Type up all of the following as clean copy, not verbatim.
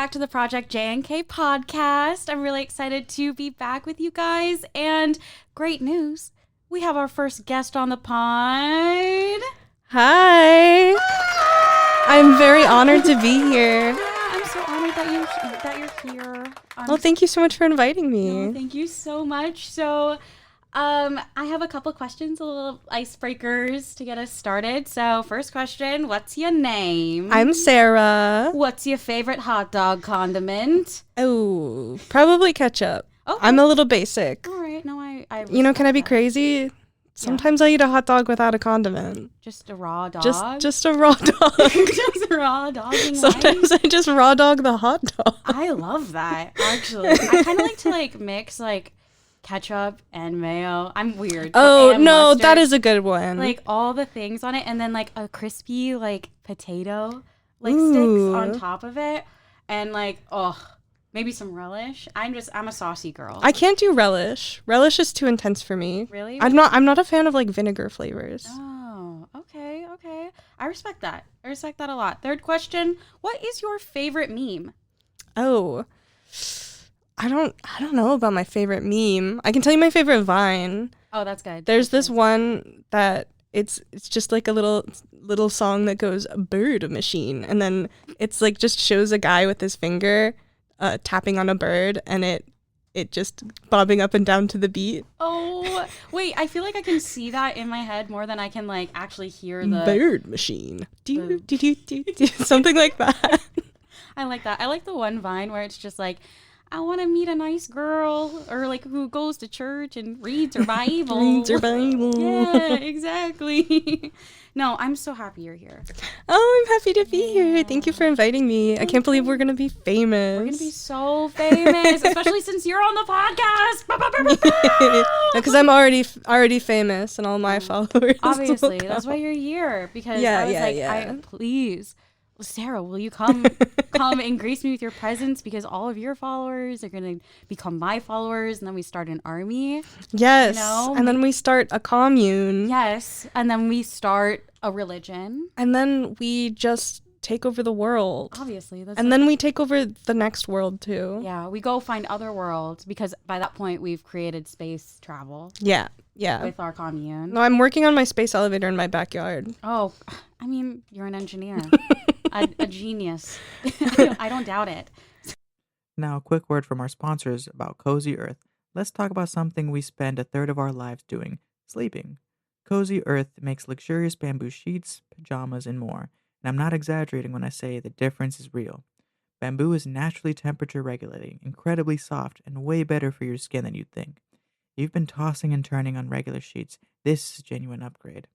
back to the Project J&K podcast. I'm really excited to be back with you guys. And great news, we have our first guest on the pod. Hi. I'm very honored to be here. Yeah, I'm so honored that you're here. Well, thank you so much for inviting me. No, thank you so much. So, I have a couple questions, a little icebreakers to get us started. So, first question, what's your name? I'm Sara. What's your favorite hot dog condiment? Oh, probably ketchup. Okay. I'm a little basic. All right. No, I can I be respect that. crazy? Sometimes I eat a hot dog without a condiment. Just a raw dog? Just a raw dog. Just a raw dog. Sometimes I just raw dog the hot dog. I love that, actually. I kind of like to mix ketchup and mayo. I'm weird. Oh, And no, mustard. that is a good one. Like all the things on it, and then a crispy potato Ooh. sticks on top of it, and maybe some relish. I'm a saucy girl. I can't do relish. Relish is too intense for me. Really? I'm not a fan of vinegar flavors. Oh, okay. I respect that. A lot. Third question: what is your favorite meme? Oh, I don't know about my favorite meme. I can tell you my favorite Vine. Oh, that's good. There's this one that it's just a little song that goes bird machine, and then it's just shows a guy with his finger tapping on a bird, and it just bobbing up and down to the beat. Oh, wait, I feel like I can see that in my head more than I can actually hear the bird machine. Do, do, do, do, do, something like that. I like that. I like the one Vine where it's just I want to meet a nice girl, or who goes to church and reads her Bible. Reads her Bible. Yeah, exactly. No, I'm so happy you're here. Oh, I'm happy to be here. Thank you for inviting me. I can't believe we're going to be famous. We're going to be so famous, especially since you're on the podcast. Because I'm already famous and all my followers. Obviously, that's why you're here. Because I was please, Sara, will you come and grace me with your presence? Because all of your followers are going to become my followers, and then we start an army. Yes, and then we start a commune. Yes, and then we start a religion. And then we just take over the world. Obviously. And then we take over the next world, too. Yeah, we go find other worlds, because by that point, we've created space travel. Yeah. With our commune. No, I'm working on my space elevator in my backyard. Oh, I mean, you're an engineer. a genius. I don't doubt it. Now, a quick word from our sponsors about Cozy Earth. Let's talk about something we spend a third of our lives doing: sleeping. Cozy Earth makes luxurious bamboo sheets, pajamas, and more. And I'm not exaggerating when I say the difference is real. Bamboo is naturally temperature regulating, incredibly soft, and way better for your skin than you'd think. If you've been tossing and turning on regular sheets, this is a genuine upgrade.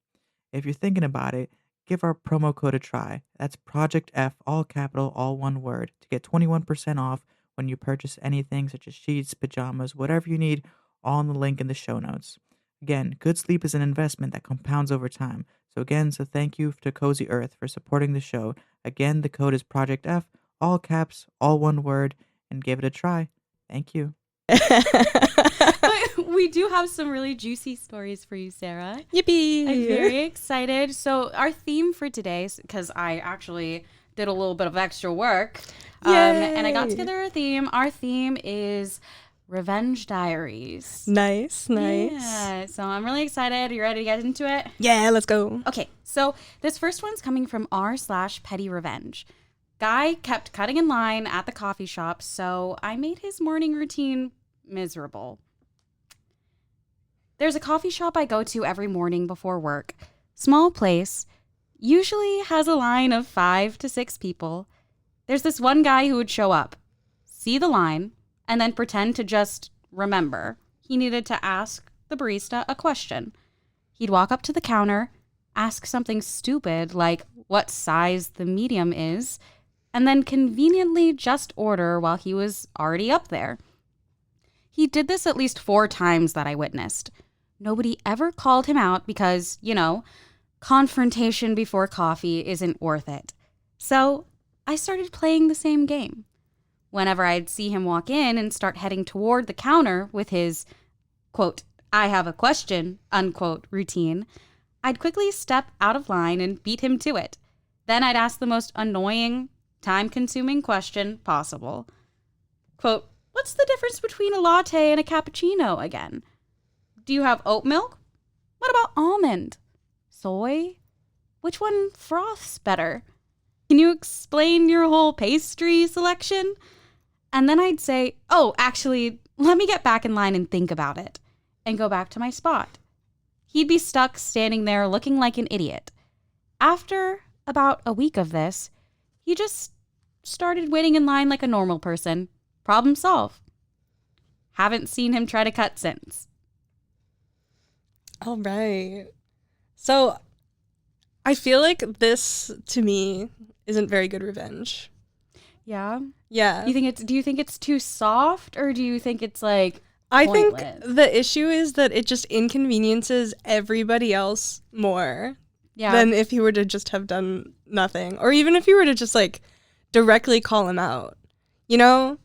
If you're thinking about it, give our promo code a try. That's Project F, all capital, all one word, to get 21% off when you purchase anything such as sheets, pajamas, whatever you need, all in the link in the show notes. Again, good sleep is an investment that compounds over time. So thank you to Cozy Earth for supporting the show. Again, the code is Project F, all caps, all one word, and give it a try. Thank you. But we do have some really juicy stories for you, Sara. Yippee! I'm very excited. So our theme for today, because I actually did a little bit of extra work, and I got together a theme. Our theme is Revenge Diaries. Nice. Yeah, so I'm really excited. Are you ready to get into it? Yeah, let's go. Okay, so this first one's coming from r/petty revenge. Guy kept cutting in line at the coffee shop, so I made his morning routine miserable. There's a coffee shop I go to every morning before work. Small place, usually has a line of 5 to 6 people. There's this one guy who would show up, see the line, and then pretend to just remember he needed to ask the barista a question. He'd walk up to the counter, ask something stupid like what size the medium is, and then conveniently just order while he was already up there. He did this at least 4 times that I witnessed. Nobody ever called him out because, confrontation before coffee isn't worth it. So I started playing the same game. Whenever I'd see him walk in and start heading toward the counter with his, quote, I have a question, unquote, routine, I'd quickly step out of line and beat him to it. Then I'd ask the most annoying, Time-consuming question possible. Quote, what's the difference between a latte and a cappuccino again? Do you have oat milk? What about almond? Soy? Which one froths better? Can you explain your whole pastry selection? And then I'd say, oh, actually, let me get back in line and think about it, and go back to my spot. He'd be stuck standing there looking like an idiot. After about a week of this, he just started waiting in line like a normal person. Problem solved. Haven't seen him try to cut since. All right. So I feel like this, to me, isn't very good revenge. Yeah? Yeah. Do you think it's too soft, or do you think it's like I pointless? think the issue is that it just inconveniences everybody else more Yeah. than if he were to just have done nothing. Or even if you were to just like directly call him out, you know?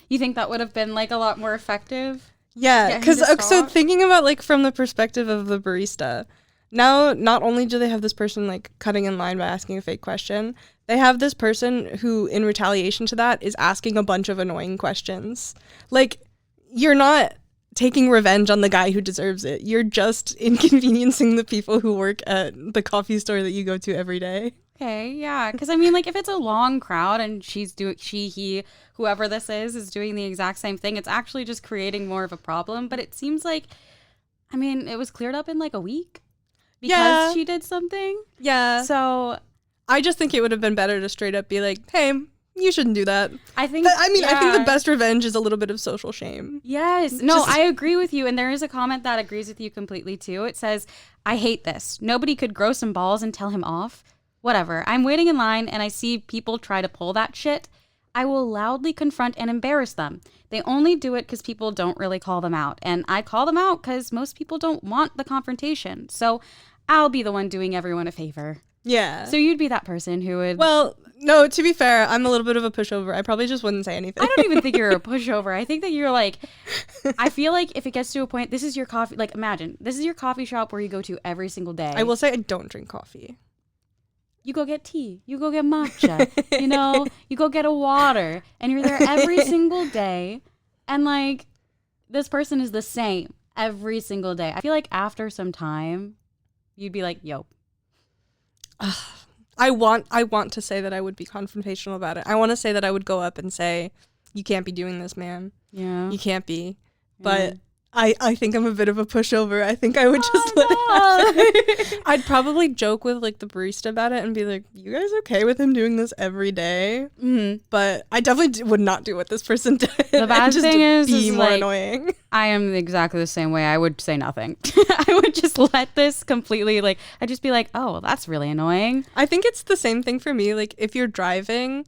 You think that would have been like a lot more effective? Yeah, Get him because to so talk? thinking about like from the perspective of the barista, now not only do they have this person like cutting in line by asking a fake question, they have this person who in retaliation to that is asking a bunch of annoying questions. Like, you're not taking revenge on the guy who deserves it. You're just inconveniencing the people who work at the coffee store that you go to every day. Okay, yeah. Because I mean, like, if it's a long crowd and he, whoever this is doing the exact same thing, it's actually just creating more of a problem. But it seems like, I mean, it was cleared up in like a week because Yeah. she did something. Yeah. So I just think it would have been better to straight up be like, hey, you shouldn't do that. I think, I think yeah. the best revenge is a little bit of social shame. Yes. No, Just- I agree with you. And there is a comment that agrees with you completely too. It says, I hate this. Nobody could grow some balls and tell him off. Whatever. I'm waiting in line and I see people try to pull that shit. I will loudly confront and embarrass them. They only do it because people don't really call them out. And I call them out because most people don't want the confrontation. So I'll be the one doing everyone a favor. Yeah. So you'd be that person who would... Well, no, to be fair, I'm a little bit of a pushover. I probably just wouldn't say anything. I don't even think you're a pushover. I think that you're like... I feel like if it gets to a point, this is your coffee... Like, imagine, this is your coffee shop where you go to every single day. I will say I don't drink coffee. You go get tea. You go get matcha. You go get a water. And you're there every single day. And, like, this person is the same every single day. I feel like after some time, you'd be like, yo. I want to say that I would be confrontational about it. I want to say that I would go up and say, you can't be doing this, man. Yeah. You can't be. Yeah. But I think I'm a bit of a pushover. I think I would just let it happen. I'd probably joke with like the barista about it and be like, you guys okay with him doing this every day? Mm-hmm. But I definitely would not do what this person did. The bad and just thing is be more like, annoying. I am exactly the same way. I would say nothing. I would just let this completely, like, I'd just be like, oh, well, that's really annoying. I think it's the same thing for me. Like if you're driving,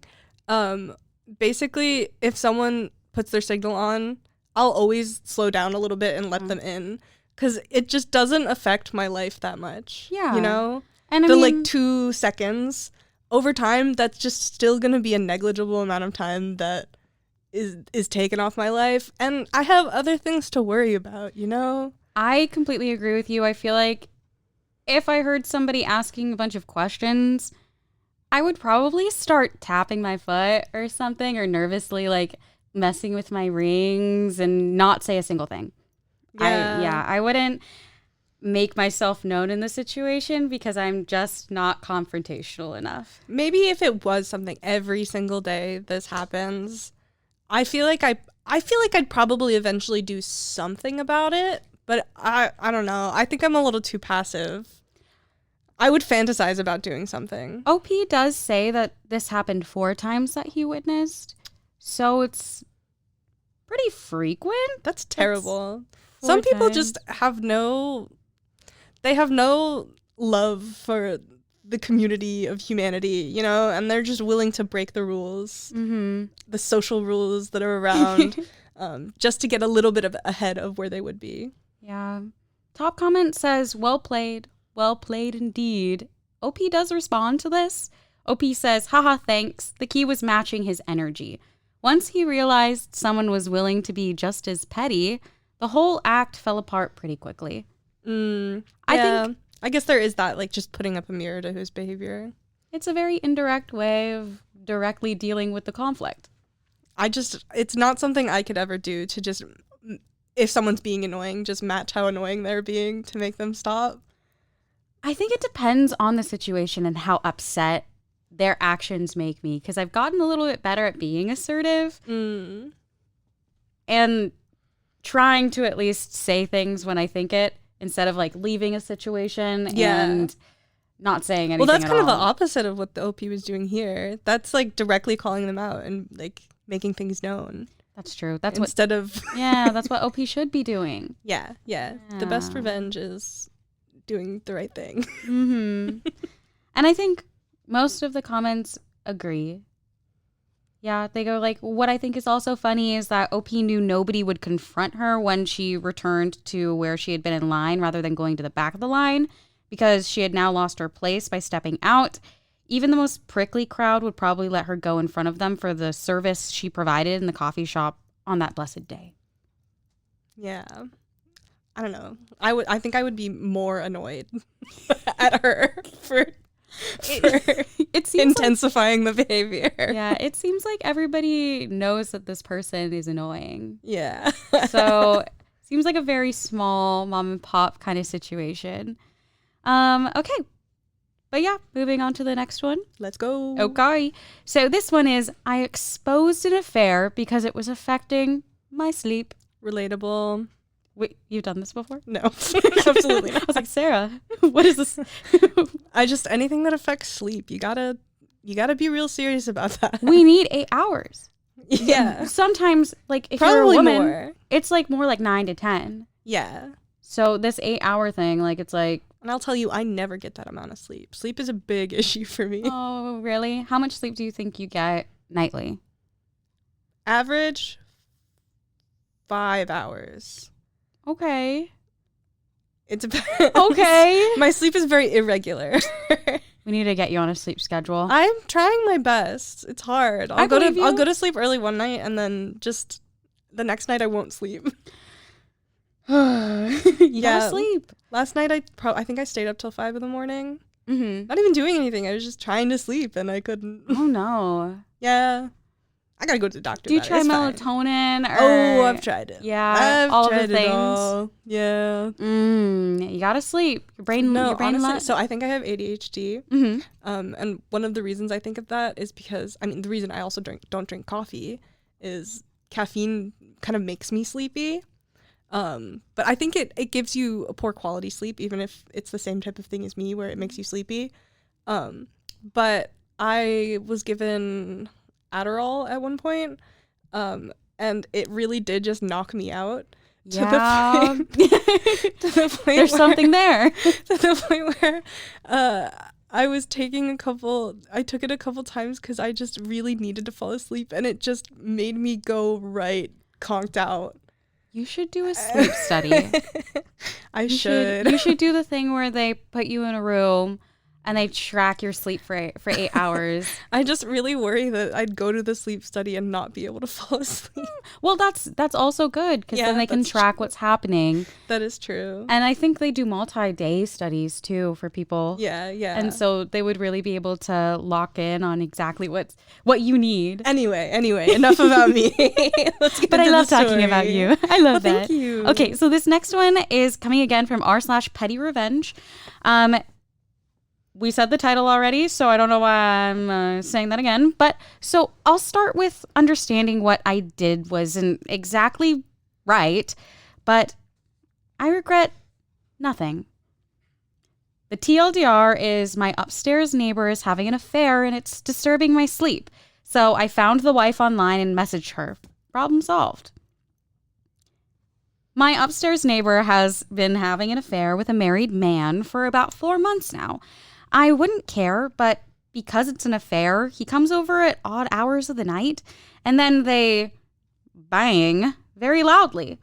basically if someone puts their signal on, I'll always slow down a little bit and let them in because it just doesn't affect my life that much. Yeah. You know? And I the mean, like 2 seconds over time, that's just still going to be a negligible amount of time that is taken off my life. And I have other things to worry about, you know? I completely agree with you. I feel like if I heard somebody asking a bunch of questions, I would probably start tapping my foot or something, or nervously like messing with my rings and not say a single thing. I wouldn't make myself known in the situation because I'm just not confrontational enough. Maybe if it was something every single day this happens, I feel like I'd probably eventually do something about it, but I don't know. I think I'm a little too passive. I would fantasize about doing something. OP does say that this happened 4 times that he witnessed. So it's pretty frequent. That's terrible. That's Some 4 people times. just have no love for the community of humanity, you know, and they're just willing to break the rules, the social rules that are around, just to get a little bit ahead of where they would be. Yeah. Top comment says, well played indeed. OP does respond to this. OP says, haha, thanks. The key was matching his energy. Once he realized someone was willing to be just as petty, the whole act fell apart pretty quickly. I guess there is that, like, just putting up a mirror to his behavior. It's a very indirect way of directly dealing with the conflict. It's not something I could ever do to just, if someone's being annoying, just match how annoying they're being to make them stop. I think it depends on the situation and how upset their actions make me, because I've gotten a little bit better at being assertive and trying to at least say things when I think it, instead of like leaving a situation and not saying anything. Well, that's at kind of the all. opposite of what the OP was doing here. That's like directly calling them out and like making things known. That's true. That's instead of that's what OP should be doing. Yeah. The best revenge is doing the right thing. And I think most of the comments agree. Yeah, they go like, what I think is also funny is that OP knew nobody would confront her when she returned to where she had been in line rather than going to the back of the line, because she had now lost her place by stepping out. Even the most prickly crowd would probably let her go in front of them for the service she provided in the coffee shop on that blessed day. Yeah. I don't know. I think I would be more annoyed at her for it seems intensifying the behavior. Yeah, it seems like everybody knows that this person is annoying. Yeah. So seems like a very small mom and pop kind of situation. Okay. But yeah, moving on to the next one. Let's go. Okay. So this one is, I exposed an affair because it was affecting my sleep. Relatable. Wait, you've done this before? No, absolutely not. I was like, Sarah, what is this? Anything that affects sleep, you gotta be real serious about that. We need 8 hours. Yeah. Sometimes, like, if Probably you're a woman, more. it's like more like 9 to 10. Yeah. So this 8 hour thing, like, it's like, and I'll tell you, I never get that amount of sleep. Sleep is a big issue for me. oh, really? How much sleep do you think you get nightly? Average 5 hours. Okay. It depends. Okay. My sleep is very irregular. We need to get you on a sleep schedule. I'm trying my best. It's hard. I'll go to sleep early one night and then just the next night I won't sleep. You gotta sleep. Last night I think I stayed up till 5 a.m. Mm-hmm. Not even doing anything. I was just trying to sleep and I couldn't. Oh no. Yeah. I gotta go to the doctor. Do you try melatonin? Oh, I've tried it. Yeah, I've all tried of the things. it all. Yeah. You gotta sleep. Your brain. Honestly, so I think I have ADHD. Mm-hmm. And one of the reasons I think of that is because the reason I also don't drink coffee is caffeine kind of makes me sleepy. But I think it gives you a poor quality sleep, even if it's the same type of thing as me, where it makes you sleepy. But I was given Adderall at one point, and it really did just knock me out. Yeah. To the point There's something there. To the point where I took it a couple times because I just really needed to fall asleep, and it just made me go right conked out. You should do a sleep study. I should. You should do the thing where they put you in a room and they track your sleep for 8 hours. I just really worry that I'd go to the sleep study and not be able to fall asleep. Well, that's also good, because then they can track what's happening. That is true. And I think they do multi-day studies too for people. Yeah. And so they would really be able to lock in on exactly what you need. Anyway, enough about me. Let's get but I to love the talking story. about you. I love that. Thank you. Okay, so this next one is coming again from r/petty revenge. We said the title already, so I don't know why I'm saying that again. But so I'll start with understanding what I did wasn't exactly right, but I regret nothing. The TLDR is my upstairs neighbor is having an affair and it's disturbing my sleep. So I found the wife online and messaged her. Problem solved. My upstairs neighbor has been having an affair with a married man for about 4 months now. I wouldn't care, but because it's an affair, he comes over at odd hours of the night, and then they bang very loudly.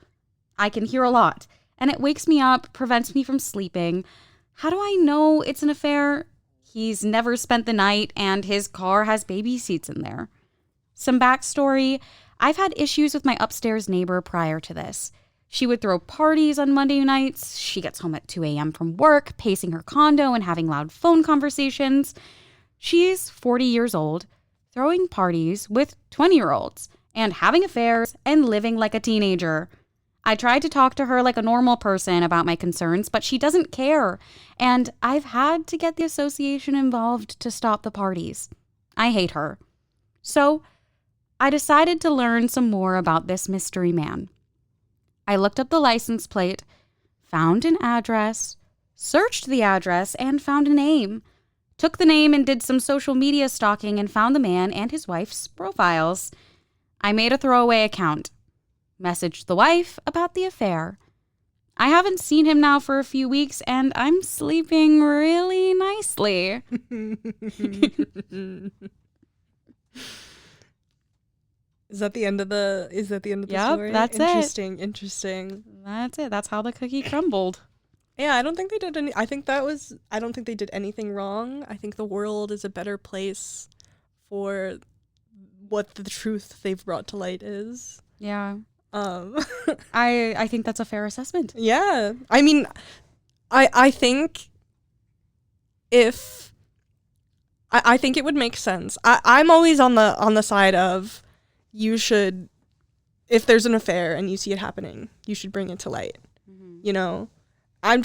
I can hear a lot, and it wakes me up, prevents me from sleeping. How do I know it's an affair? He's never spent the night, and his car has baby seats in there. Some backstory. I've had issues with my upstairs neighbor prior to this. She would throw parties on Monday nights. She gets home at 2 a.m. from work, pacing her condo and having loud phone conversations. She's 40 years old, throwing parties with 20-year-olds and having affairs and living like a teenager. I tried to talk to her like a normal person about my concerns, but she doesn't care. And I've had to get the association involved to stop the parties. I hate her. So I decided to learn some more about this mystery man. I looked up the license plate, found an address, searched the address, and found a name. Took the name and did some social media stalking and found the man and his wife's profiles. I made a throwaway account. Messaged the wife about the affair. I haven't seen him now for a few weeks and I'm sleeping really nicely. Is that the end of the story? That's Interesting. That's it. That's how the cookie crumbled. Yeah, I don't think they did I don't think they did anything wrong. I think the world is a better place for what the truth they've brought to light is. Yeah. I think that's a fair assessment. Yeah. I mean, I think I think it would make sense. I'm always on the side of you should, if there's an affair and you see it happening, you should bring it to light. Mm-hmm. You know? I'm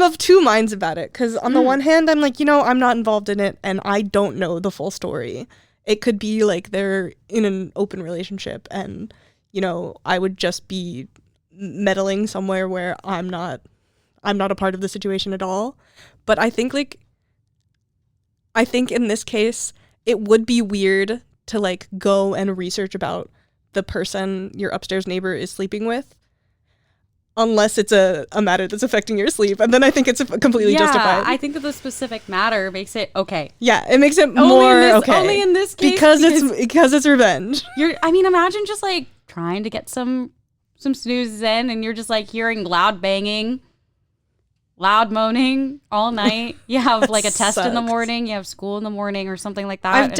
of two minds about it, because on the one hand, I'm like, I'm not involved in it and I don't know the full story. It could be like they're in an open relationship and, I would just be meddling somewhere where I'm not a part of the situation at all. But I think in this case, it would be weird to like go and research about the person your upstairs neighbor is sleeping with, unless it's a matter that's affecting your sleep. And then I think it's completely justified. I think that the specific matter makes it okay. Yeah, it makes it more okay. Only in this case. Because it's revenge. Imagine just like trying to get some snoozes in and you're just like hearing loud banging, loud moaning all night. You have like a test in the morning, you have school in the morning or something like that. I've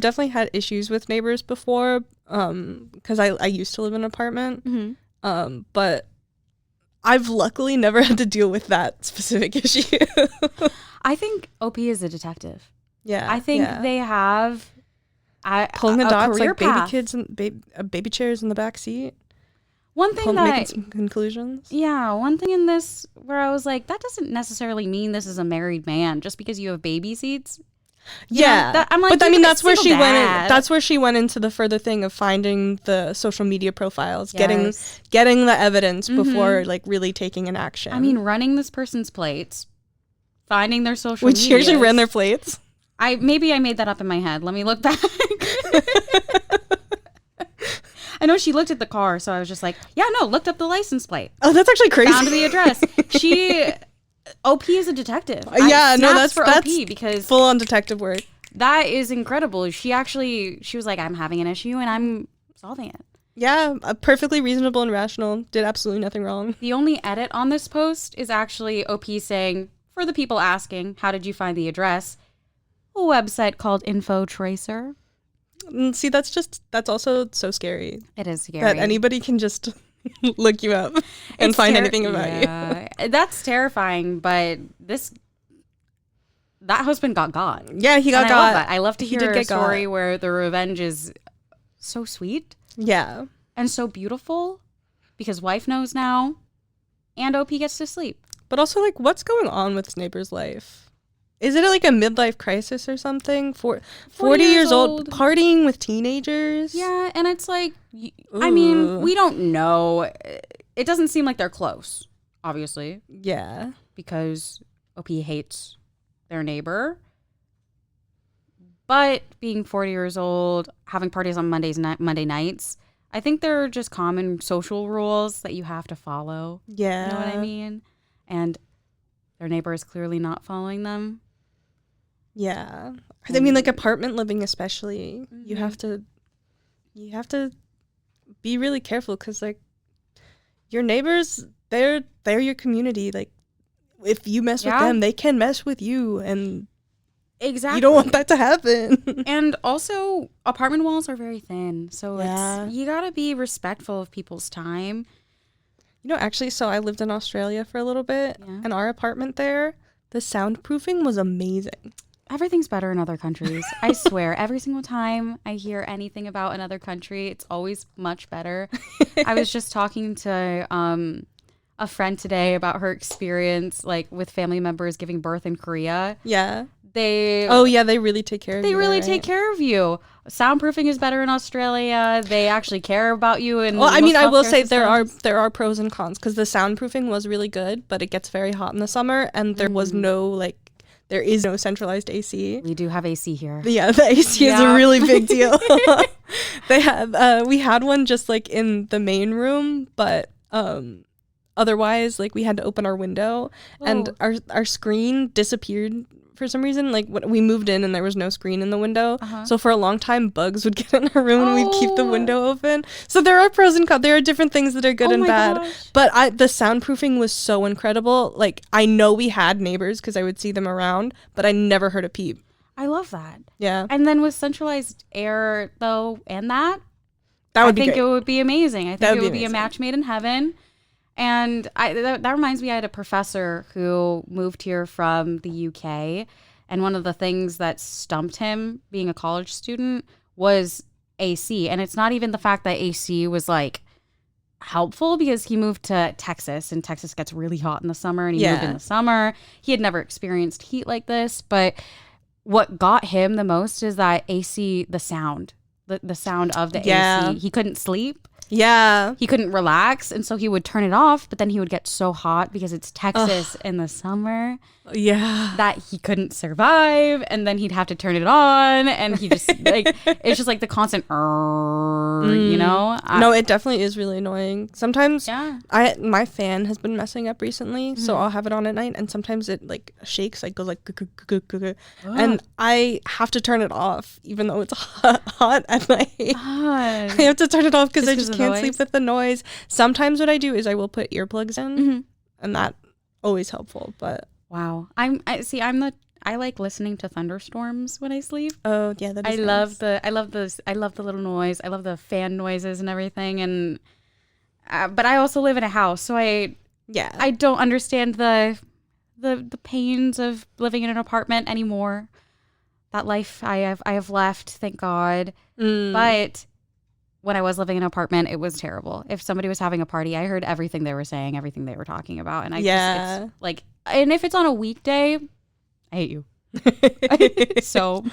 definitely had issues with neighbors before, because I used to live in an apartment. Mm-hmm. But I've luckily never had to deal with that specific issue. I think OP is a detective. Yeah. I think they have pulling the dots like baby path. kids and baby chairs in the back seat. One thing making some conclusions. Yeah, one thing in this where I was like, that doesn't necessarily mean this is a married man just because you have baby seats. I'm like, but I mean, that's where she went. That's where she went into the further thing of finding the social media profiles, getting the evidence before like really taking an action. I mean, running this person's plates, finding their social. Which she actually ran their plates. I made that up in my head. Let me look back. I know she looked at the car, so I was just like, looked up the license plate. Oh, that's actually crazy. Found the address. OP is a detective. That's OP because full on detective work. That is incredible. She was like, I'm having an issue and I'm solving it. Yeah, perfectly reasonable and rational. Did absolutely nothing wrong. The only edit on this post is actually OP saying, for the people asking, how did you find the address? A website called InfoTracer. See, that's also so scary. It is scary. That anybody can just look you up and find anything about you. That's terrifying, but that husband got. Yeah, he got. I love that. I love to hear a story where the revenge is so sweet. Yeah. And so beautiful because wife knows now and OP gets to sleep. But also, like, what's going on with this neighbor's life? Is it like a midlife crisis or something? 40 years old, partying with teenagers? Yeah, and it's like, I mean, we don't know. It doesn't seem like they're close, obviously. Yeah. Because OP hates their neighbor. But being 40 years old, having parties on Monday nights, I think there are just common social rules that you have to follow. Yeah. You know what I mean? And their neighbor is clearly not following them. Yeah. I mean, like, apartment living especially, you have to be really careful because, like, your neighbors, they're your community. Like, if you mess with them, they can mess with you, and exactly, you don't want that to happen. And also, apartment walls are very thin, so you gotta be respectful of people's time. Actually, so I lived in Australia for a little bit, and our apartment there, the soundproofing was amazing. Everything's better in other countries. I swear, every single time I hear anything about another country, it's always much better. I was just talking to a friend today about her experience, like with family members giving birth in Korea. Yeah. They really take care of you. They really right? take care of you. Soundproofing is better in Australia. They actually care about you. And well, I mean, I will say there are pros and cons, because the soundproofing was really good, but it gets very hot in the summer, and there was there is no centralized AC. We do have AC here. Yeah, the AC is a really big deal. We had one just like in the main room, but otherwise, like, we had to open our window, and our screen disappeared for some reason. Like, we moved in and there was no screen in the window. So for a long time, bugs would get in our room and we'd keep the window open. So there are pros and cons. There are different things that are good and bad. Gosh. But the soundproofing was so incredible. Like, I know we had neighbors because I would see them around, but I never heard a peep. I love that. Yeah. And then with centralized air, though, and that That would be I think great. it would be amazing. I think it would be a amazing. match made in heaven. And that reminds me, I had a professor who moved here from the UK. And one of the things that stumped him being a college student was AC. And it's not even the fact that AC was like helpful, because he moved to Texas, and Texas gets really hot in the summer, and he moved in the summer. He had never experienced heat like this. But what got him the most is that AC, the sound of the AC. He couldn't sleep. Yeah. He couldn't relax, and so he would turn it off, but then he would get so hot because it's Texas in the summer that he couldn't survive, and then he'd have to turn it on, and he just like it's just like the constant you know. No, it definitely is really annoying. Sometimes my fan has been messing up recently, so I'll have it on at night, and sometimes it like shakes, like goes like and I have to turn it off even though it's hot at night. I have to turn it off because I just can't sleep with the noise. Sometimes what I do is I will put earplugs in, and that always helpful. But wow, I like listening to thunderstorms when I sleep. Oh yeah, that is I love the little noise. I love the fan noises and everything. And but I also live in a house, so I don't understand the pains of living in an apartment anymore. That life I have left, thank God. But when I was living in an apartment, it was terrible. If somebody was having a party, I heard everything they were saying, everything they were talking about. And it's like, and if it's on a weekday, I hate you. So,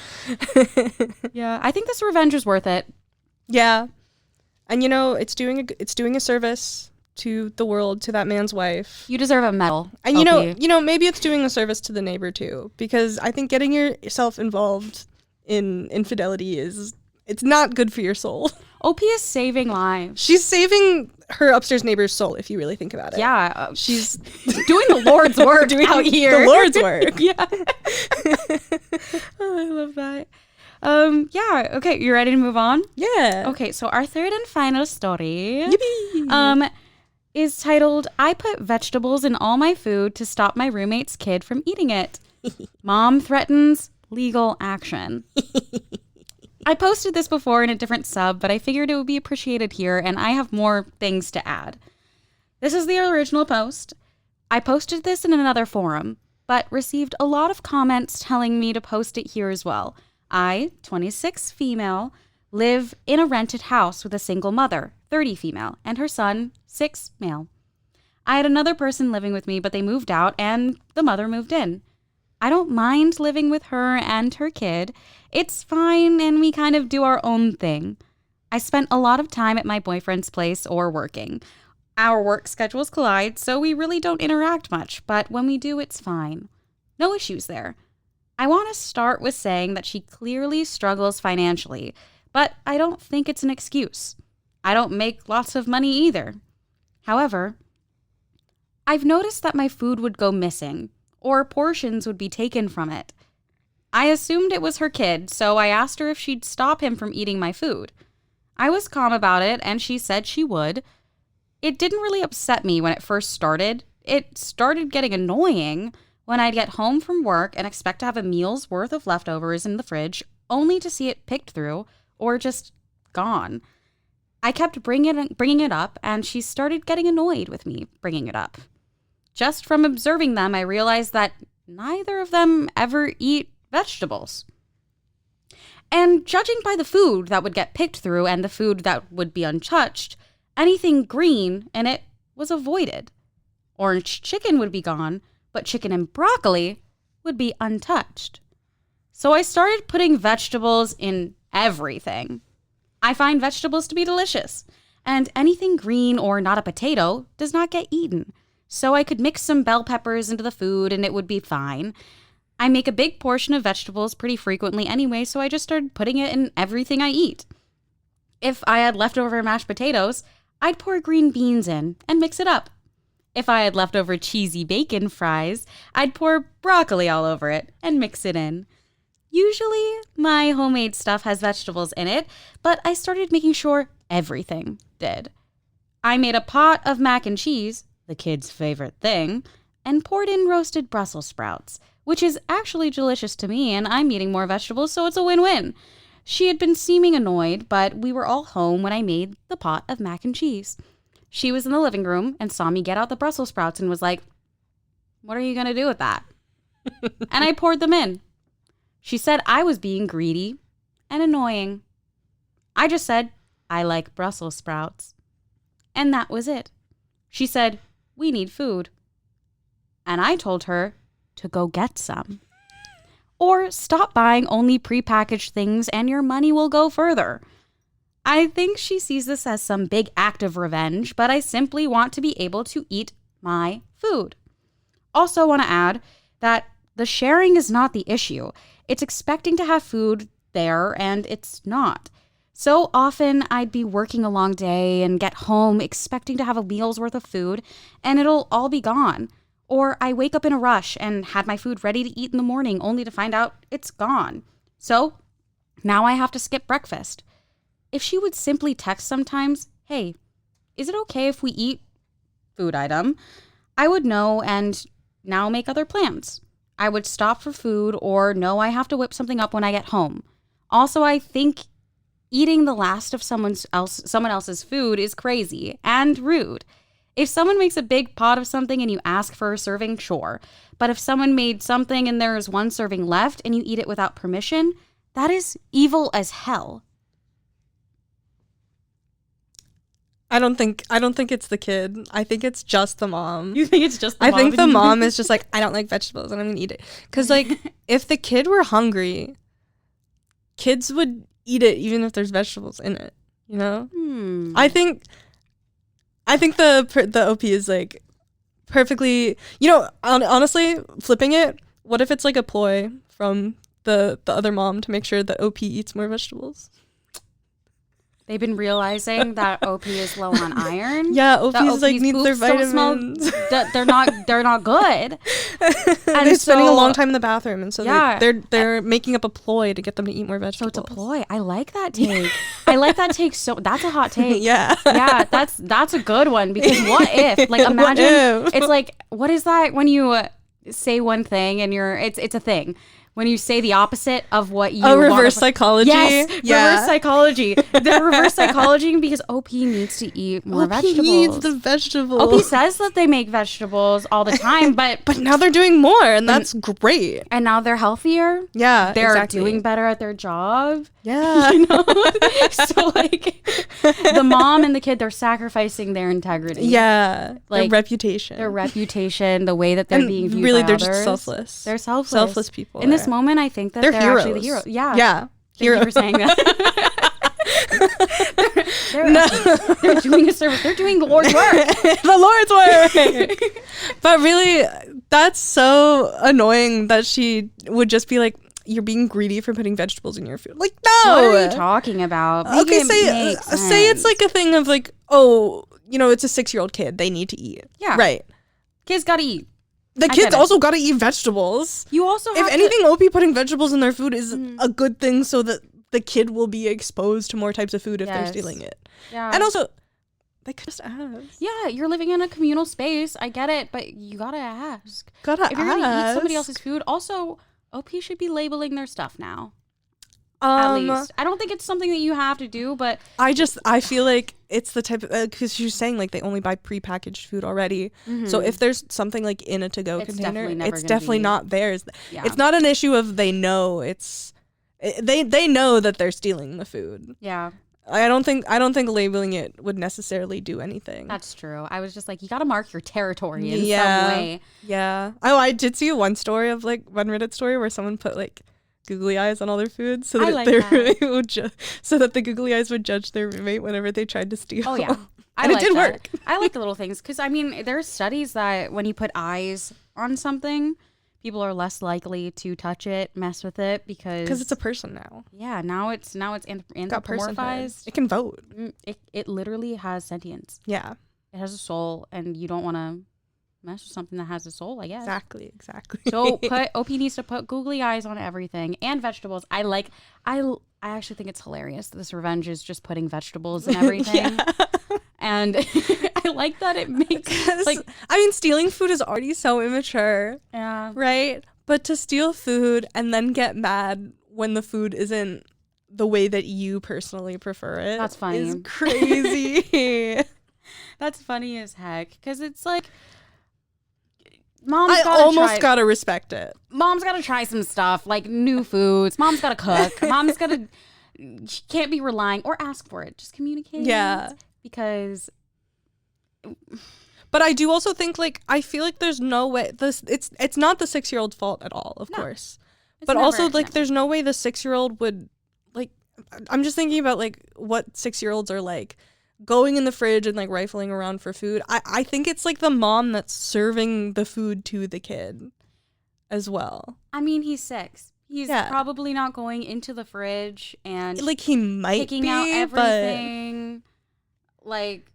yeah, I think this revenge is worth it. Yeah. And you know, it's doing a service to the world, to that man's wife. You deserve a medal. And you know, maybe it's doing a service to the neighbor too, because I think getting yourself involved in infidelity it's not good for your soul. OP is saving lives. She's saving her upstairs neighbor's soul, if you really think about it. Yeah, she's doing the Lord's work out here. The Lord's work. Yeah. Oh, I love that. Yeah. Okay, you ready to move on? Yeah. Okay, so our third and final story Yippee. is titled, I put vegetables in all my food to stop my roommate's kid from eating it. Mom threatens legal action. I posted this before in a different sub, but I figured it would be appreciated here, and I have more things to add. This is the original post. I posted this in another forum, but received a lot of comments telling me to post it here as well. I, 26 female, live in a rented house with a single mother, 30 female, and her son, 6 male. I had another person living with me, but they moved out, and the mother moved in. I don't mind living with her and her kid. It's fine, and we kind of do our own thing. I spent a lot of time at my boyfriend's place or working. Our work schedules collide, so we really don't interact much, but when we do, it's fine. No issues there. I want to start with saying that she clearly struggles financially, but I don't think it's an excuse. I don't make lots of money either. However, I've noticed that my food would go missing, or portions would be taken from it. I assumed it was her kid, so I asked her if she'd stop him from eating my food. I was calm about it, and she said she would. It didn't really upset me when it first started. It started getting annoying when I'd get home from work and expect to have a meal's worth of leftovers in the fridge, only to see it picked through or just gone. I kept bringing it up, and she started getting annoyed with me bringing it up. Just from observing them, I realized that neither of them ever eat vegetables. And judging by the food that would get picked through and the food that would be untouched, anything green in it was avoided. Orange chicken would be gone, but chicken and broccoli would be untouched. So I started putting vegetables in everything. I find vegetables to be delicious, and anything green or not a potato does not get eaten. So I could mix some bell peppers into the food and it would be fine. I make a big portion of vegetables pretty frequently anyway, so I just started putting it in everything I eat. If I had leftover mashed potatoes, I'd pour green beans in and mix it up. If I had leftover cheesy bacon fries, I'd pour broccoli all over it and mix it in. Usually, my homemade stuff has vegetables in it, but I started making sure everything did. I made a pot of mac and cheese, the kids' favorite thing, and poured in roasted Brussels sprouts, which is actually delicious to me, and I'm eating more vegetables, so it's a win-win. She had been seeming annoyed, but we were all home when I made the pot of mac and cheese. She was in the living room and saw me get out the Brussels sprouts and was like, "What are you going to do with that?" And I poured them in. She said I was being greedy and annoying. I just said, "I like Brussels sprouts." And that was it. She said, "We need food." And I told her to go get some. Or stop buying only prepackaged things and your money will go further. I think she sees this as some big act of revenge, but I simply want to be able to eat my food. Also want to add that the sharing is not the issue. It's expecting to have food there and it's not. So often I'd be working a long day and get home expecting to have a meal's worth of food and it'll all be gone. Or I wake up in a rush and had my food ready to eat in the morning only to find out it's gone. So now I have to skip breakfast. If she would simply text sometimes, "Hey, is it okay if we eat food item?" I would know and now make other plans. I would stop for food or know I have to whip something up when I get home. Also, I think eating the last of someone else's food is crazy and rude. If someone makes a big pot of something and you ask for a serving, sure. But if someone made something and there's one serving left and you eat it without permission, that is evil as hell. I don't think it's the kid. I think it's just the mom. You think it's just the mom? I think the mom is just like, "I don't like vegetables and I'm going to eat it." Cuz like if the kid were hungry, kids would eat it even if there's vegetables in it, you know? I think the OP is like perfectly, you know, honestly, flipping it, what if it's like a ploy from the other mom to make sure that OP eats more vegetables? They've been realizing that OP is low on iron. Yeah, OP's like needs their vitamins. They're not good. And they're spending a long time in the bathroom, and so yeah, they're making up a ploy to get them to eat more vegetables. So it's a ploy. I like that take. I like that take. So that's a hot take. Yeah, that's a good one because what if? Like imagine it's like what is that when you say one thing and it's a thing. When you say the opposite of what you reverse psychology. Yes, reverse psychology. The reverse psychology because OP needs to eat more vegetables. OP needs the vegetables. OP says that they make vegetables all the time, but now they're doing more, and that's great. And now they're healthier. Yeah, they're doing better at their job. Yeah, you know. So like, the mom and the kid, they're sacrificing their integrity. Yeah, like their reputation, the way that they're being viewed. Really, by they're others. Just selfless. They're selfless people. In this moment, I think that they're heroes. Actually the heroes. Yeah. Yeah. Thank you for saying that. they're doing a service. They're doing the Lord's work. The Lord's work. But really, that's so annoying that she would just be like, "You're being greedy for putting vegetables in your food." Like, no. What are you talking about? Okay, say it's like a thing of like, oh, you know, it's a 6-year-old kid. They need to eat. Yeah. Right. Kids gotta eat. The kids also gotta eat vegetables. You also have if anything, OP putting vegetables in their food is a good thing so that the kid will be exposed to more types of food if they're stealing it. Yeah. And also, they could just ask. Yeah, you're living in a communal space. I get it, but you gotta ask. If you're gonna eat somebody else's food, also, OP should be labeling their stuff now. At least. I don't think it's something that you have to do, but I feel like it's the type of, because you're saying like they only buy prepackaged food already. So if there's something like in a to-go container, it's definitely not theirs. Yeah. It's not an issue of they know they know that they're stealing the food. Yeah. I don't think labeling it would necessarily do anything. That's true. I was just like, you got to mark your territory in some way. Yeah. Oh, I did see one Reddit story where someone put like googly eyes on all their food so that their roommate would so that the googly eyes would judge their roommate whenever they tried to steal. Oh yeah. And it did work. I like the little things because I mean there's studies that when you put eyes on something, people are less likely to touch it, mess with it because it's a person now. Yeah, now it's anthropomorphized. It can vote. It literally has sentience. Yeah. It has a soul, and you don't want to mess with something that has a soul, I guess. Exactly. So OP needs to put googly eyes on everything and vegetables. I actually think it's hilarious that this revenge is just putting vegetables in everything. And I like that it makes like I mean stealing food is already so immature. Yeah. Right? But to steal food and then get mad when the food isn't the way that you personally prefer it. That's funny. Is crazy. That's funny as heck cuz it's like I almost gotta respect it. Mom's gotta try some stuff like new foods. Mom's gotta cook. Mom's gotta. She can't be relying or ask for it. Just communicate. Yeah. Because. But I do also think like I feel like there's no way it's not the 6-year-old's fault at all. Of course, but also like there's no way the 6-year-old would like. I'm just thinking about like what 6-year-olds are like. Going in the fridge and like rifling around for food. I think it's like the mom that's serving the food to the kid as well. I mean, he's 6. He's probably not going into the fridge and like he might picking out everything. Like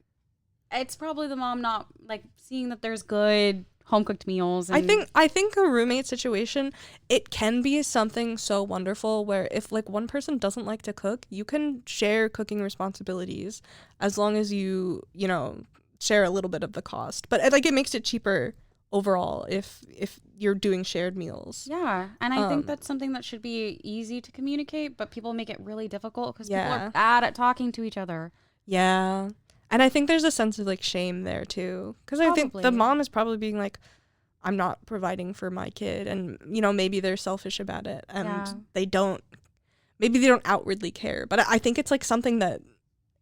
it's probably the mom not like seeing that there's good home cooked meals. And I think a roommate situation, it can be something so wonderful where if like one person doesn't like to cook, you can share cooking responsibilities as long as you share a little bit of the cost. But like it makes it cheaper overall if you're doing shared meals. Yeah, and I think that's something that should be easy to communicate, but people make it really difficult because people are bad at talking to each other. Yeah. And I think there's a sense of like shame there too. Because I think the mom is probably being like, I'm not providing for my kid. And, maybe they're selfish about it. And they don't outwardly care. But I think it's like something that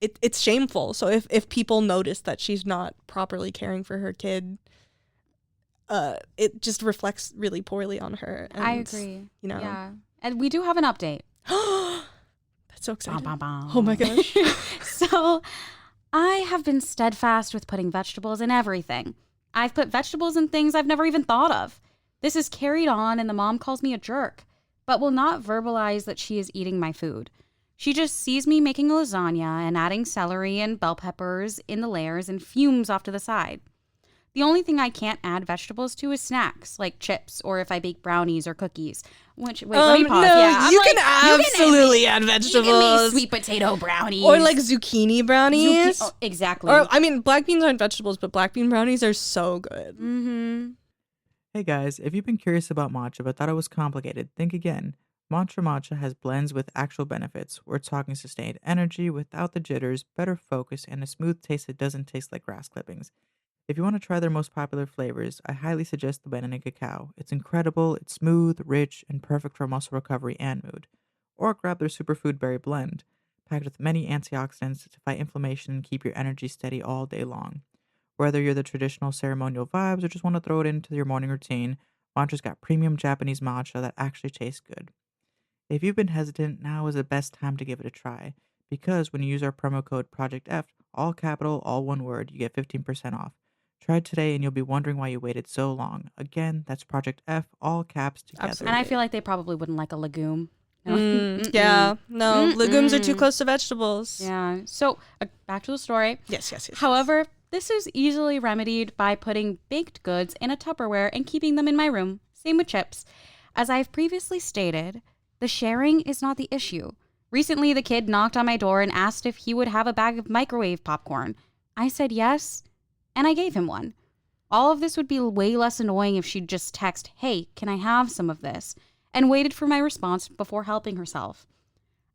it's shameful. So if people notice that she's not properly caring for her kid, it just reflects really poorly on her. And, I agree. Yeah. And we do have an update. That's so exciting. Bum, bum, bum. Oh my gosh. So I have been steadfast with putting vegetables in everything. I've put vegetables in things I've never even thought of. This is carried on and the mom calls me a jerk, but will not verbalize that she is eating my food. She just sees me making a lasagna and adding celery and bell peppers in the layers and fumes off to the side. The only thing I can't add vegetables to is snacks, like chips, or if I bake brownies or cookies. Wait, let me pause. No, yeah, you can absolutely add vegetables. You can make sweet potato brownies. Or like zucchini brownies. Exactly. Or, I mean, black beans aren't vegetables, but black bean brownies are so good. Mm-hmm. Hey guys, if you've been curious about matcha but thought it was complicated, think again. Mantra Matcha has blends with actual benefits. We're talking sustained energy without the jitters, better focus, and a smooth taste that doesn't taste like grass clippings. If you want to try their most popular flavors, I highly suggest the banana cacao. It's incredible, it's smooth, rich, and perfect for muscle recovery and mood. Or grab their superfood berry blend, packed with many antioxidants to fight inflammation and keep your energy steady all day long. Whether you're the traditional ceremonial vibes or just want to throw it into your morning routine, Mantra's got premium Japanese matcha that actually tastes good. If you've been hesitant, now is the best time to give it a try, because when you use our promo code PROJECTF, all capital, all one word, you get 15% off. Try it today and you'll be wondering why you waited so long. Again, that's Project F, all caps together. Absolutely. And I feel like they probably wouldn't like a legume. Yeah, no, legumes are too close to vegetables. Yeah. So back to the story. Yes. However, this is easily remedied by putting baked goods in a Tupperware and keeping them in my room. Same with chips. As I've previously stated, the sharing is not the issue. Recently, the kid knocked on my door and asked if he would have a bag of microwave popcorn. I said yes, and I gave him one. All of this would be way less annoying if she'd just text, "Hey, can I have some of this?" and waited for my response before helping herself.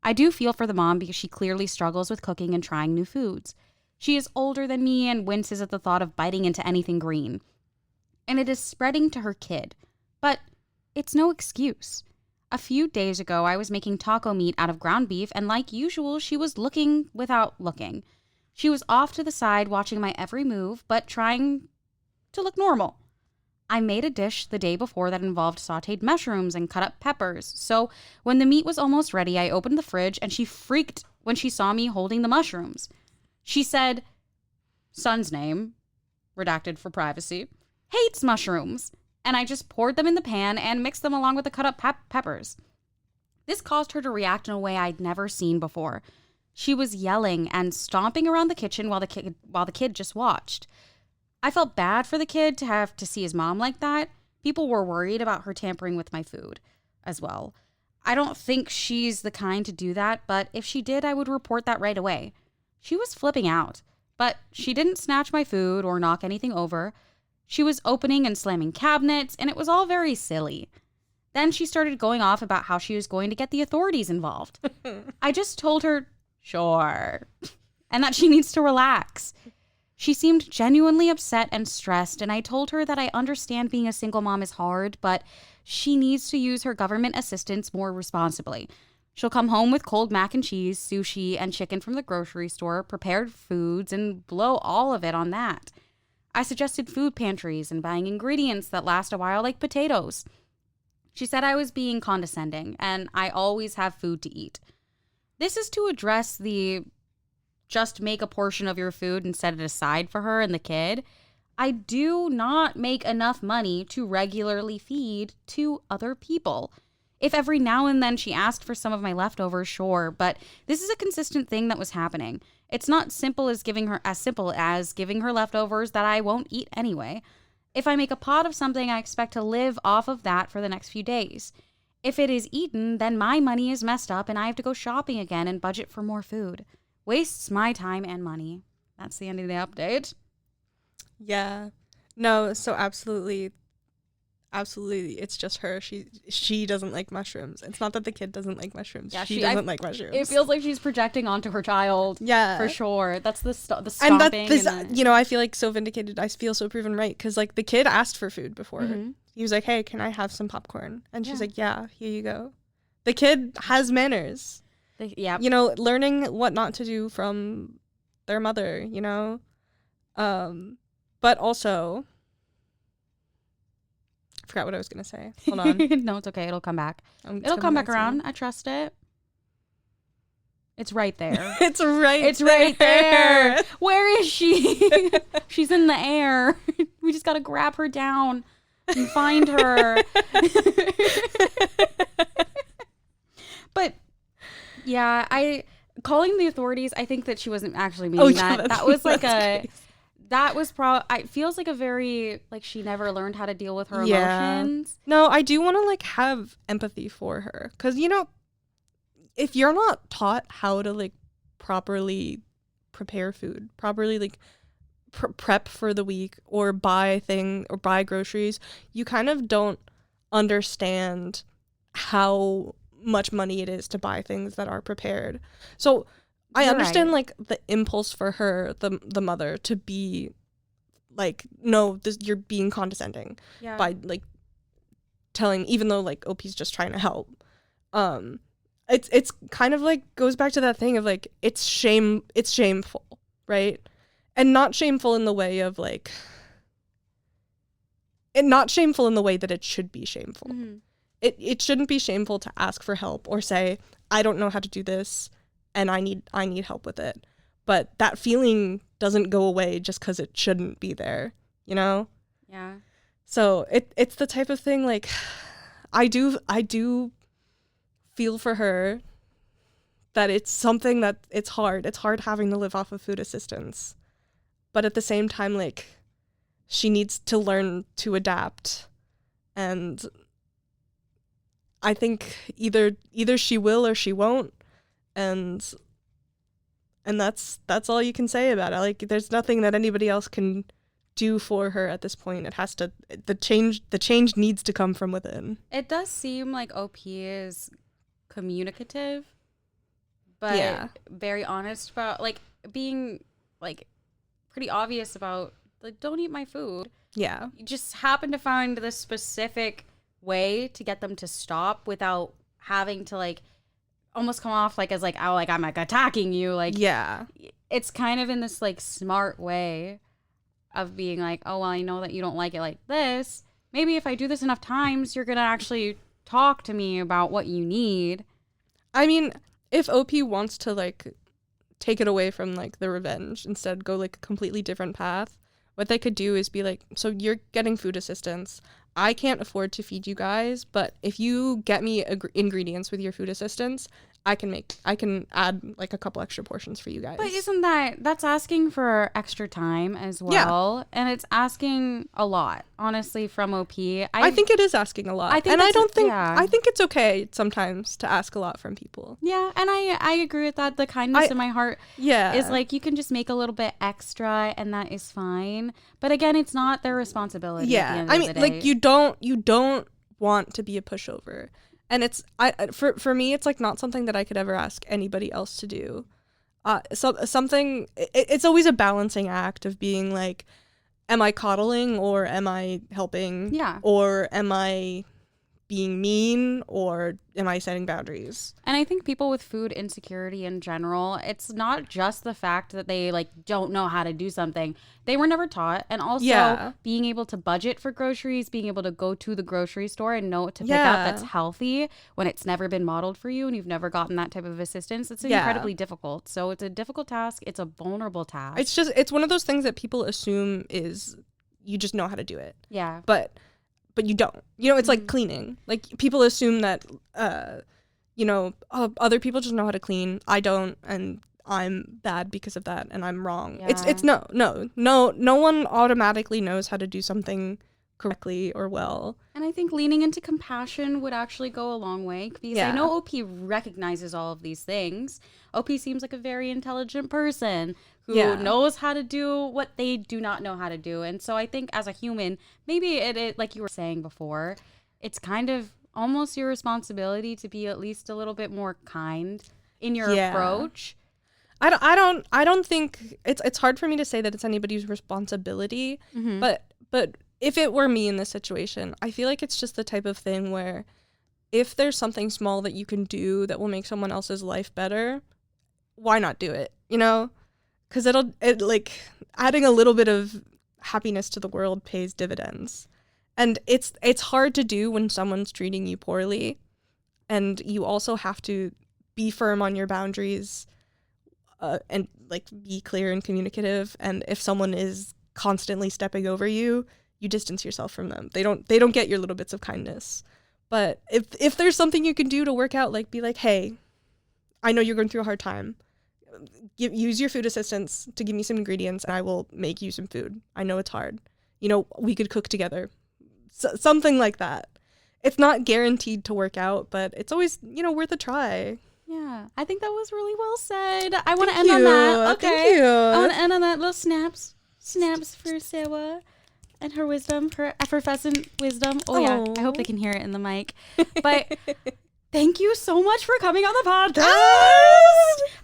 I do feel for the mom because she clearly struggles with cooking and trying new foods. She is older than me and winces at the thought of biting into anything green. And it is spreading to her kid. But it's no excuse. A few days ago, I was making taco meat out of ground beef, and like usual, she was looking without looking. She was off to the side watching my every move, but trying to look normal. I made a dish the day before that involved sauteed mushrooms and cut up peppers. So when the meat was almost ready, I opened the fridge and she freaked when she saw me holding the mushrooms. She said, son's name, redacted for privacy, hates mushrooms. And I just poured them in the pan and mixed them along with the cut up peppers. This caused her to react in a way I'd never seen before. She was yelling and stomping around the kitchen while the kid just watched. I felt bad for the kid to have to see his mom like that. People were worried about her tampering with my food as well. I don't think she's the kind to do that, but if she did, I would report that right away. She was flipping out, but she didn't snatch my food or knock anything over. She was opening and slamming cabinets, and it was all very silly. Then she started going off about how she was going to get the authorities involved. I just told her, sure, and that she needs to relax. She seemed genuinely upset and stressed, and I told her that I understand being a single mom is hard, but she needs to use her government assistance more responsibly. She'll come home with cold mac and cheese, sushi, and chicken from the grocery store, prepared foods, and blow all of it on that. I suggested food pantries and buying ingredients that last a while, like potatoes. She said I was being condescending, and I always have food to eat. This is to address the just make a portion of your food and set it aside for her and the kid. I do not make enough money to regularly feed two other people. If every now and then she asked for some of my leftovers, sure, but this is a consistent thing that was happening. It's not simple as giving her leftovers that I won't eat anyway. If I make a pot of something, I expect to live off of that for the next few days. If it is eaten, then my money is messed up and I have to go shopping again and budget for more food. Wastes my time and money. That's the end of the update. Yeah. No, so absolutely, it's just her. She doesn't like mushrooms. It's not that the kid doesn't like mushrooms. Yeah, she doesn't like mushrooms. It feels like she's projecting onto her child. Yeah, for sure. That's the stomping. And I feel like so vindicated. I feel so proven right because like the kid asked for food before. Mm-hmm. He was like, "Hey, can I have some popcorn?" And she's like, "Yeah, here you go." The kid has manners. Learning what not to do from their mother. But also. I forgot what I was going to say. Hold on. No, it's okay. It'll come back. It'll come back around. I trust it. It's right there. It's right there. Where is she? She's in the air. We just got to grab her down and find her. But, yeah, calling the authorities, I think that she wasn't actually meaning that. That was like crazy. That was it feels like a very, like, she never learned how to deal with her emotions. No, I do want to, like, have empathy for her. Because, if you're not taught how to, like, properly prepare food, properly, like, prep for the week or buy groceries, you kind of don't understand how much money it is to buy things that are prepared. So I understand, like, the impulse for her, the mother, to be like, no, you're being condescending by, like, telling, even though, like, OP's just trying to help. It's kind of, like, goes back to that thing of, like, it's shameful, right? And not shameful in the way of, like, and not shameful in the way that it should be shameful. Mm-hmm. It shouldn't be shameful to ask for help or say, I don't know how to do this, and I need help with it. But that feeling doesn't go away just because it shouldn't be there, Yeah. So it's the type of thing, like, I do feel for her that it's something that it's hard. It's hard having to live off of food assistance. But at the same time, like, she needs to learn to adapt. And I think either she will or she won't. And that's all you can say about it. Like, there's nothing that anybody else can do for her at this point. It has to, the change needs to come from within. It does seem like OP is communicative but very honest about like being like pretty obvious about like, don't eat my food. Yeah. You just happen to find the specific way to get them to stop without having to like almost come off like as like, oh, like I'm like attacking you. Like, Yeah. It's kind of in this like smart way of being like, oh, well, I know that you don't like it like this. Maybe if I do this enough times, you're going to actually talk to me about what you need. I mean, if OP wants to like take it away from like the revenge, instead go like a completely different path, what they could do is be like, so you're getting food assistance. I can't afford to feed you guys, but if you get me ingredients with your food assistance, I can add like a couple extra portions for you guys. But isn't that's asking for extra time as well? Yeah. And it's asking a lot, honestly, from OP. I think it is asking a lot. I think it's okay sometimes to ask a lot from people. Yeah, and I agree with that. The kindness in my heart is like, you can just make a little bit extra and that is fine. But again, it's not their responsibility. Yeah. At the end of the day. Like you don't want to be a pushover. And it's for me, it's like not something that I could ever ask anybody else to do. It's always a balancing act of being like, am I coddling or am I helping? Yeah. Or am I being mean or am I setting boundaries? And I think people with food insecurity in general, it's not just the fact that they like don't know how to do something. They were never taught. And also being able to budget for groceries, being able to go to the grocery store and know what to pick out that's healthy when it's never been modeled for you and you've never gotten that type of assistance. It's incredibly difficult. So it's a difficult task. It's a vulnerable task. It's one of those things that people assume is you just know how to do it. Yeah. But you don't. It's like cleaning. Like people assume that, other people just know how to clean. I don't, and I'm bad because of that, and I'm wrong. Yeah. It's no one automatically knows how to do something correctly or well. And I think leaning into compassion would actually go a long way because I know OP recognizes all of these things. OP seems like a very intelligent person who knows how to do what they do not know how to do. And so I think as a human, maybe it like you were saying before, it's kind of almost your responsibility to be at least a little bit more kind in your approach. I don't think it's hard for me to say that it's anybody's responsibility, but if it were me in this situation, I feel like it's just the type of thing where if there's something small that you can do that will make someone else's life better, why not do it? Because it adding a little bit of happiness to the world pays dividends. And it's hard to do when someone's treating you poorly. And you also have to be firm on your boundaries and like be clear and communicative. And if someone is constantly stepping over you, you distance yourself from them. They don't get your little bits of kindness. But if there's something you can do to work out, like be like, hey, I know you're going through a hard time. Use your food assistance to give me some ingredients and I will make you some food. I know it's hard. We could cook together. Something like that. It's not guaranteed to work out, but it's always, worth a try. Yeah, I think that was really well said. I want to end on that. Okay. Thank you. I want to end on that. Little snaps for Sarah and her wisdom, her effervescent wisdom. Oh, yeah. I hope they can hear it in the mic. But thank you so much for coming on the podcast.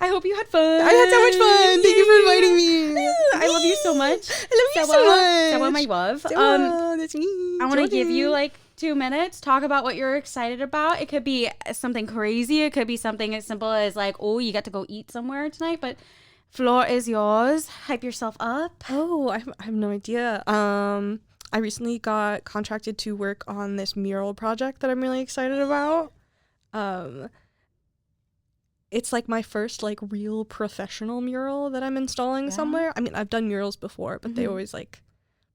I hope you had fun. I had so much fun. Thank you for inviting me. I love you so much. I love you so much. Sarah, my love. That's me. I want to give you 2 minutes. Talk about what you're excited about. It could be something crazy. It could be something as simple as you get to go eat somewhere tonight. But floor is yours. Hype yourself up. Oh, I have no idea. I recently got contracted to work on this mural project that I'm really excited about. It's like my first real professional mural that I'm installing somewhere. I mean, I've done murals before, but they always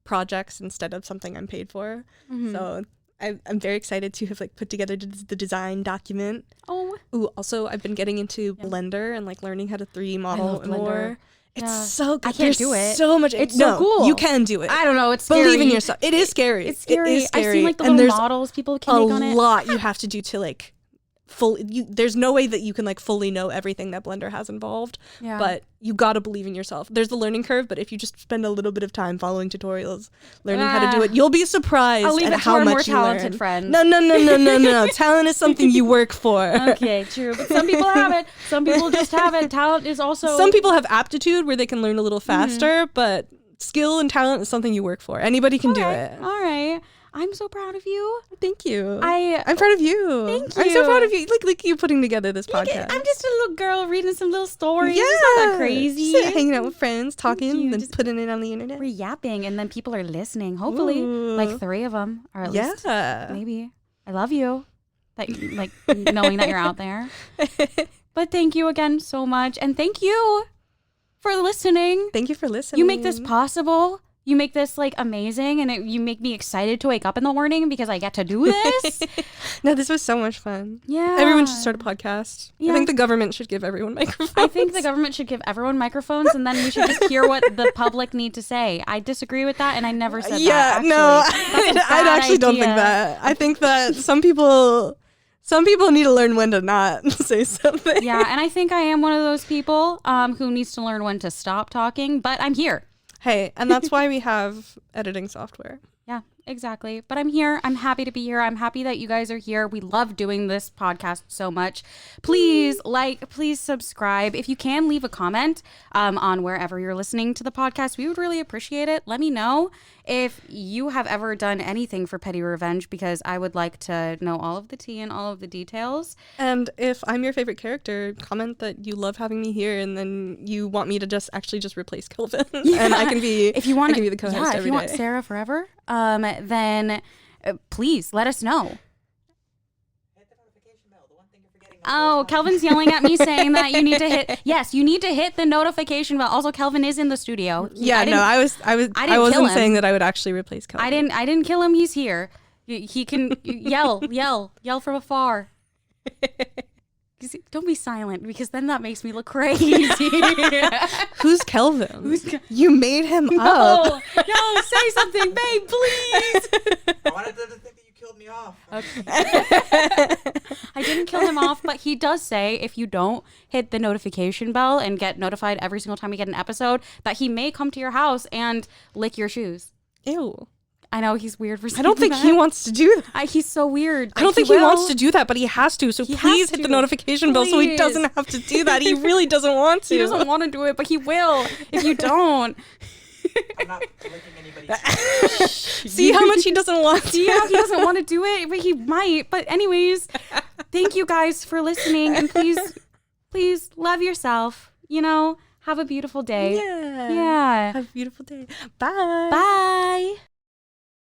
projects instead of something I'm paid for. So I'm very excited to have put together the design document. Oh. Ooh, also I've been getting into Blender and learning how to 3D model more. It's so good. I can't do it. So much. It's so cool. You can do it. I don't know. It's scary. Believe in yourself. It is scary. It's scary. It is scary. I've seen the little models people can make on it. A lot you have to do to there's no way that you can like fully know everything that Blender has involved, but you gotta believe in yourself. There's the learning curve, but if you just spend a little bit of time following tutorials, learning how to do it, you'll be surprised I'll leave at it to how our more much you talented learn. friends. No. Talent is something you work for. Okay, true. But some people have it. Some people just have it. Talent is also... Some people have aptitude where they can learn a little faster, but skill and talent is something you work for. Anybody can do it. All right. I'm so proud of you. Thank you. I'm proud of you. Thank I'm so you. proud of you. Look you putting together this podcast. I'm just a little girl reading some little stories. Yeah. It's not that crazy. Just hanging out with friends, talking, you. and then Just- putting it on the internet. We're yapping, and then people are listening. Hopefully, Ooh. like 3 of them, or at least Yeah. maybe. I love you. That like knowing that you're out there. But thank you again so much, and thank you for listening. Thank you for listening. You make this possible. You make this like amazing, and you make me excited to wake up in the morning because I get to do this. No, this was so much fun. Yeah. Everyone should start a podcast. Yeah. I think the government should give everyone microphones. I think the government should give everyone microphones, and then we should just hear what the public need to say. I disagree with that, and I never said that. Actually. No, That's a I bad actually don't think idea. that. I think that some people need to learn when to not say something. Yeah, and I think I am one of those people who needs to learn when to stop talking, but I'm here. Hey, and that's why we have editing software. Yeah, exactly. But I'm here. I'm happy to be here. I'm happy that you guys are here. We love doing this podcast so much. Please please subscribe. If you can, leave a comment on wherever you're listening to the podcast. We would really appreciate it. Let me know if you have ever done anything for Petty Revenge, because I would like to know all of the tea and all of the details. And if I'm your favorite character, comment that you love having me here, and then you want me to just replace Kelvin, and I can be I can be the co-host every day. If you want Sara forever, then please let us know. Oh, Kelvin's yelling at me saying that you need to hit. Yes, you need to hit the notification bell. Also, Kelvin is in the studio. I wasn't saying that I would actually replace Kelvin. I didn't kill him. He's here. He can yell from afar. Don't be silent, because then that makes me look crazy. Who's Kelvin? You made him up. No, say something, babe, please. I wanted them to think that you killed me off. Okay. I didn't kill him off, but he does say if you don't hit the notification bell and get notified every single time we get an episode, that he may come to your house and lick your shoes. Ew. I know he's weird for saying I don't think that. he wants to do that. He's so weird. I don't think he wants to do that, but he has to. So He please has hit the to. notification bell so he Please. doesn't have to do that. He really doesn't want to. He doesn't want to do it, but he will if you don't. I'm not licking anybody's See how much he doesn't want to. Yeah, he doesn't want to do it, but he might. But anyways, thank you guys for listening, and please love yourself. Have a beautiful day. Yeah. Yeah. Have a beautiful day. Bye. Bye.